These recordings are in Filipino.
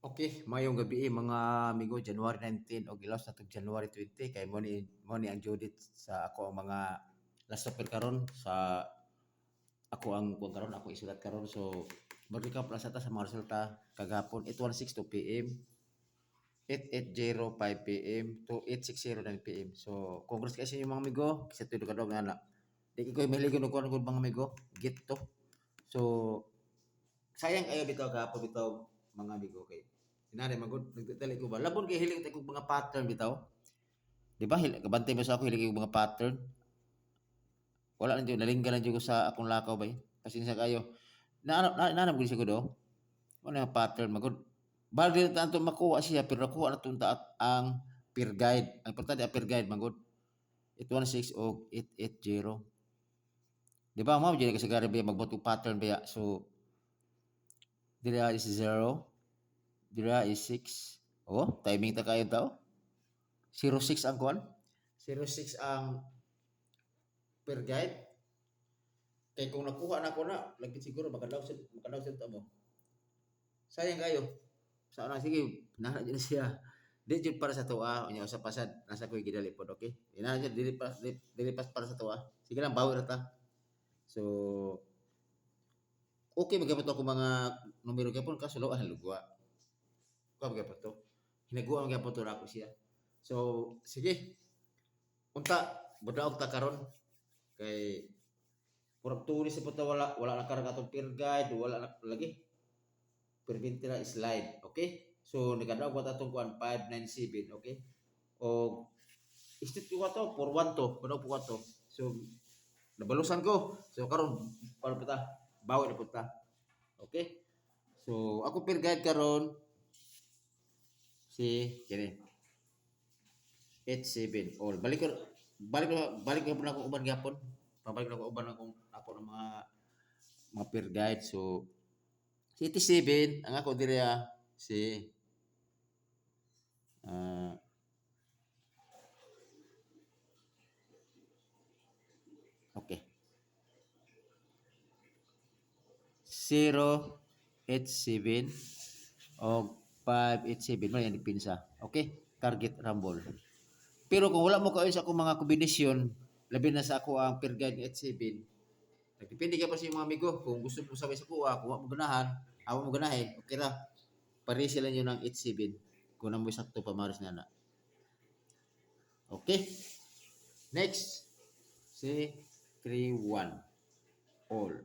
Okay, mayong gabi mga amigo, January 19 og ilaws na January 20 kay mo ni ang due date sa ako ang mga last topic karon sa ako ang kuan karon ako isulat karon so mag-recap lang sa ta sa mga resulta kagahapon 8:16 PM, 8:8:05 PM to 8:6:09 PM. So congrats kayo sa inyo mga amigo, sa tulo kadto nga na. Di ko mahiligon og kuan mga amigo, get to. So sayang kayo bitaw gahapon bitaw mga amigo kay inari magud nagdali ko ba labon kay hilig ko mga pattern bitaw, di ba kabantay mo sa ako hilig ko mga pattern, wala lang jud nalinggan lang jud ko sa akong lakaw bay pasensya kayo na gud siguro do ano yung pattern magud bali tanto makuha siya pero nakuha na tunta at ang peer guide ang importante ang peer guide magud 816 o 880, di ba mo jud kasi gari ba magbuto pattern ba so dira is 0, dira is 6. Oh, timing ta kayo tao. 06 ang kuan. 06 ang per guide. Kay kung nakuha na ko na, lagi siguro makadaw sa mo. Sayang kayo. Sa una sige, nana dyan siya. Di jud para sa tuwa, unya sa pasad nasa ko gidali pod, okay? Ina jud dilipas para sa tuwa. Sige lang bawi ra ta. So okay magapot ako mga numero gyapon kaso lo ang lugwa. Ko magapot to. Hinaguan gyapon to ako siya. So sige. Unta budaog ta karon kay purag turis po ta wala na karang atong tour guide wala na lagi perminti na slide, okay? So nagadaog ko atong kuan 597, okay? O istit ko to for 1 to kuno po to. So nabalusan ko. So karon para pa ta bawi na po ta. Okay? So ako tour guide karon si kini 87 all balik na ako uban gyapon pabalik na ako uban ako ng mga peer guide so si 87 ang ako diri si okay 087 o 587 man yan pinsa, okay? Target rumble. Pero kung wala mo kayo sa akong mga kombinasyon, labi na sa ako ang per guide ng 87, nagdepende ka pa sa mga amigo. Kung gusto mo sabay sa kuha, kung mo ganahan, awa mo ganahin, okay ra. Pare sila nyo ng 87. Kung na mo sakto pa maris na na. Okay? Next. Si 3-1 all.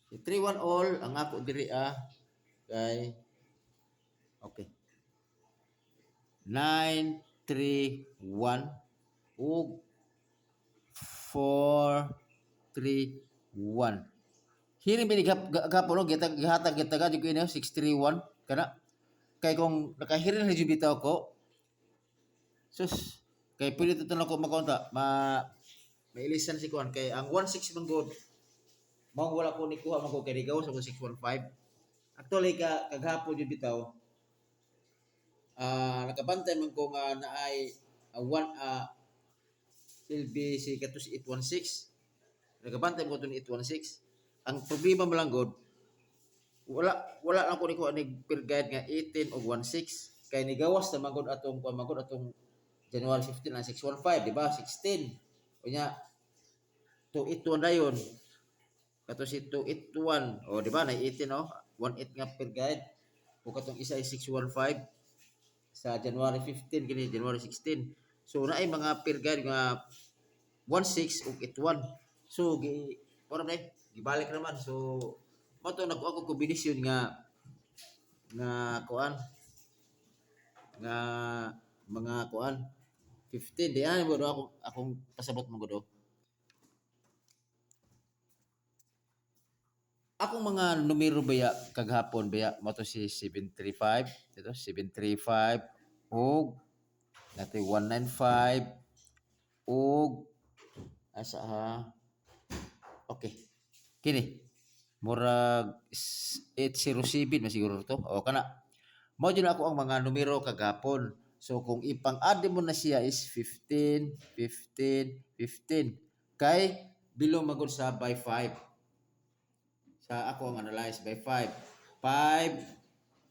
Si 3-1 all, ang ako diri kay okay. 9-3-1 ug 4-3-1. Hiring bini gapo gihatag gitaga jud ko ini 6-3-1 kana kay kung nakahiring na jud bitaw ko sus kay pwede to ko makonta mailisan si kuan kay ang 16 man god mao wala ko ni kuha man ko kay ligaw sa 615 actually kagahapon jud bitaw nakabantay man ko nga naay 1 LBC katus 816 nakabantay mo to ni 816 ang problema mo lang god wala lang ko ni ko ni per guide nga 18 o 16 kay nigawas na magod atong January 15 ang 615 di ba 16 unya 281 dayon katus 281 o di ba na 18 no 18 nga per guide o katong isa ay 615 sa January 15 kini January 16 so naay mga per guide nga 16 ug 81 so para na gibalik naman so mato nako ako kombinasyon nga kuan nga mga kuan 15 di ano mo akong pasabot mo gud akong mga numero baya kaghapon baya mo to si 735 ito 735 ug nato 195 ug asa okay kini murag 807 masiguro to o kana mao jud ako ang mga numero kagapon so kung ipang-add mo na siya is 15 15 15 kay below magud sa by 5 sa ako ang analyze by 5 5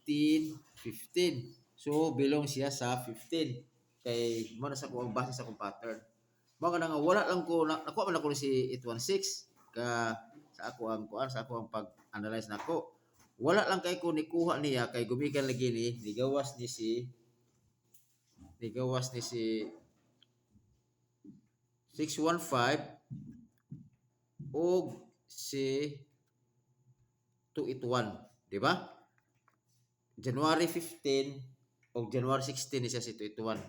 15, 15. So belong siya sa 15. Kay mo na sa ko ang base sa kong pattern. Mao nga nga wala lang ko nakuha man ako si 816 ka sa ako ang kuan sa ako ang pag-analyze nako. Wala lang kay ko nikuha niya kay gumikan lagi ni ligawas ni si 615 o si 281, di ba? January 15 o January 16 ni siya si 281.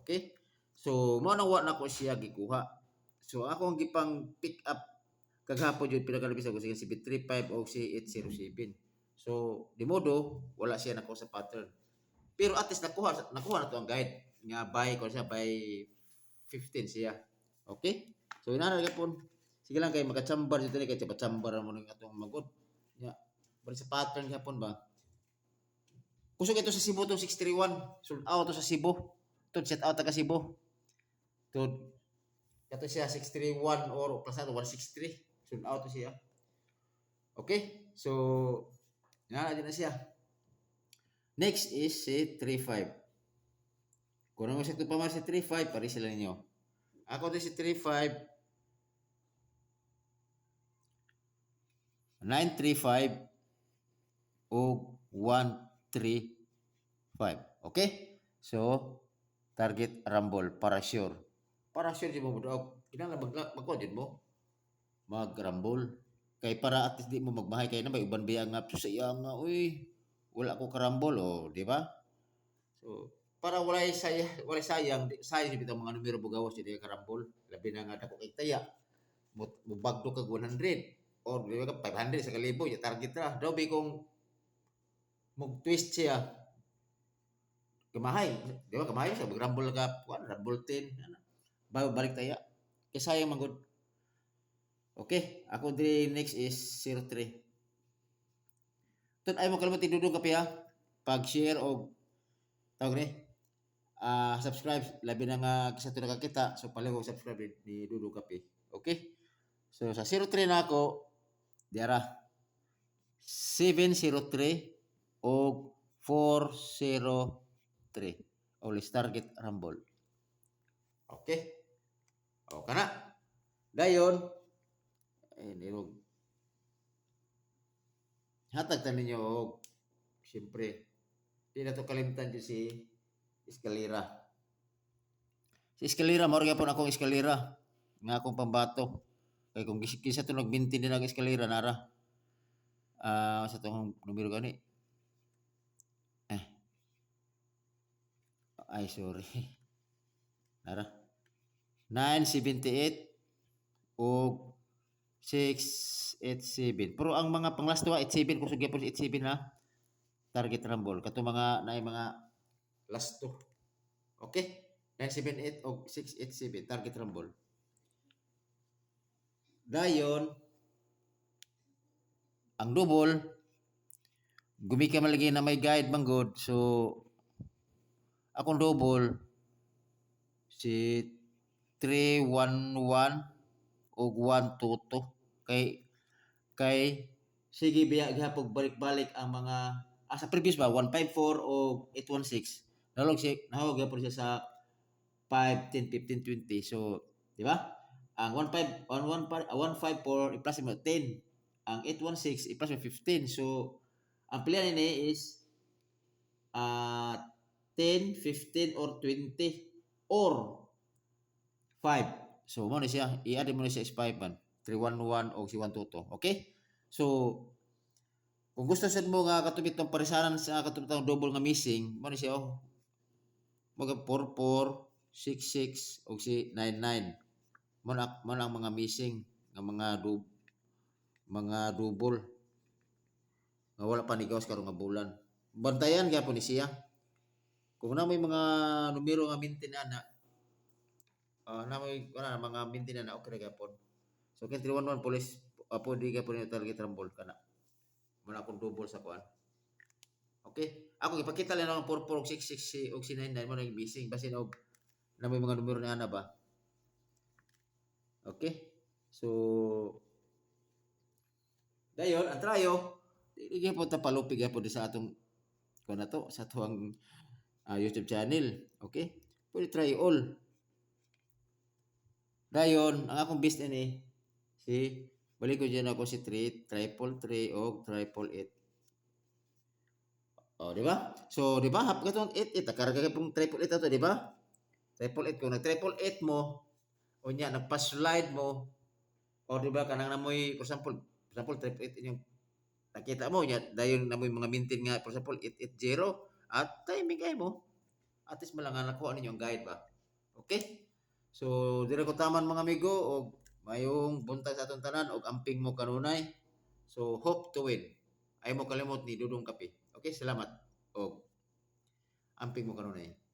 Okay? So, mo nang wa na ko siya gikuha. So, ako ang gipang pick up kaghapon yun pinakalabis ako si 735 o si 807. So, di modo, wala siya nako sa pattern. Pero at least nakuha na to ang guide nga buy ko siya by 15 siya. Okay? So, inara gapon. Sige lang kay magachambar dito ni kay chambar mo ning atong magod. Ya. Bali sa pattern gapon ba? Kusog ito sa Cebu to 631. Sold out to sa Cebu. To set out taga Cebu. To kato siya 631 or plus ato 163. Sold out to siya. Okay? So, inara din na siya. Next is si 35. Kung ano sa ito pa man si 35, pari sila ninyo. Ako din si 35, 935 o 135. Okay? So, target rumble para sure. Para sure di mo budok. Kinala magkuha din mo. Mag-rumble. Kay para at least di mo magmahay kay na may uban biya nga sa iya nga uy wala ko karambol o di ba? So, para walay sayang di bitaw mga numero bugawas di karambol. Labi na nga dako kay taya. Mubagdo kag 100 or di ba 500 sa kalibo ya target ra. Daw bi kung mag-twist siya. Kamahay, di ba kamahay sa mag-rumble ka, rumble 10, ano. Balik taya. Kay sayang man gud. Okay, ako diri next is 03. Tun ay mo kalimot idudong kape ha. Pag-share o tawag ni subscribe labi na nga sa to nakakita so palihog subscribe ni Dudong Kape. Okay? So sa 03 na ako diara 703 o 403 always target rumble. Okay? O kana. Dayon nirog hatag ta ninyo og siyempre di na to kalimtan dyan si eskalera. Si eskalera mao gyapon akong eskalera nga akong pambato. Kay kung kisa to nag-maintain din ang eskalera nara. Sa tong numero gani. Ay sorry. Nara. 978 o 687. Pero ang mga panglas 87 kusog gyapon si 87 na target rumble kato mga naay mga last 2. Okay? 978 o 687 target rumble. Dayon ang double gumika man lagi na may guide manggod so akong double si 311 o 122 kay sige biya gihapon balik-balik ang mga sa previous ba 154 o 816 nalog siya nahawag gyapon siya sa 5 10 15 20 so di ba ang 154 i-plus mo 10 ang 816 i-plus mo 15 so ang pilihan ni is 10 15 or 20 or 5 so mo ni siya i-add mo ni siya is 5 man 311 o si 122 okay so kung gusto sad mo nga katubit ng parisanan sa katubit ng double nga missing mo ni siya mga 44 66 o si 99 man ang mga missing nga mga double nga wala pa nigawas karon nga bulan bantayan gyapon ni siya kung na may mga numero nga maintain ana na may mga maintain ana okay ra gyapon so kay 311 police pwede gyapon ni target rumble kana man akong double sa kuan okay ako ipakita lang ang 44 66 og si 99 mo na missing basin og na may mga numero ni ana ba. Okay? So, dayon, ang trayo, hindi po ta palupig po sa atong ko na to sa tuwang YouTube channel. Okay? Pwede try all. Dayon, ang akong business ni si balik ko dyan ako si 3, triple 3 o triple 8. Oh, di ba? So, di ba? Hap ka itong 8, 8. Nakarga ka pong triple 8 ito, di ba? Triple 8. Kung nag-triple 8 mo, o niya, nagpa-slide mo, o di ba, kanang namoy, for example, triple 8 yung nakita mo, niya, dayon namoy mga mintin nga, for example, 880, at timing kayo mo, at least malang nakuha ninyo ang guide ba? Okay? So, dire ko taman mga amigo, o mayong buntag sa atong tanan, o amping mo kanunay. So, hope to win. Ay mo kalimot ni Dudong Kape. Okay, salamat. O amping mo kanunay.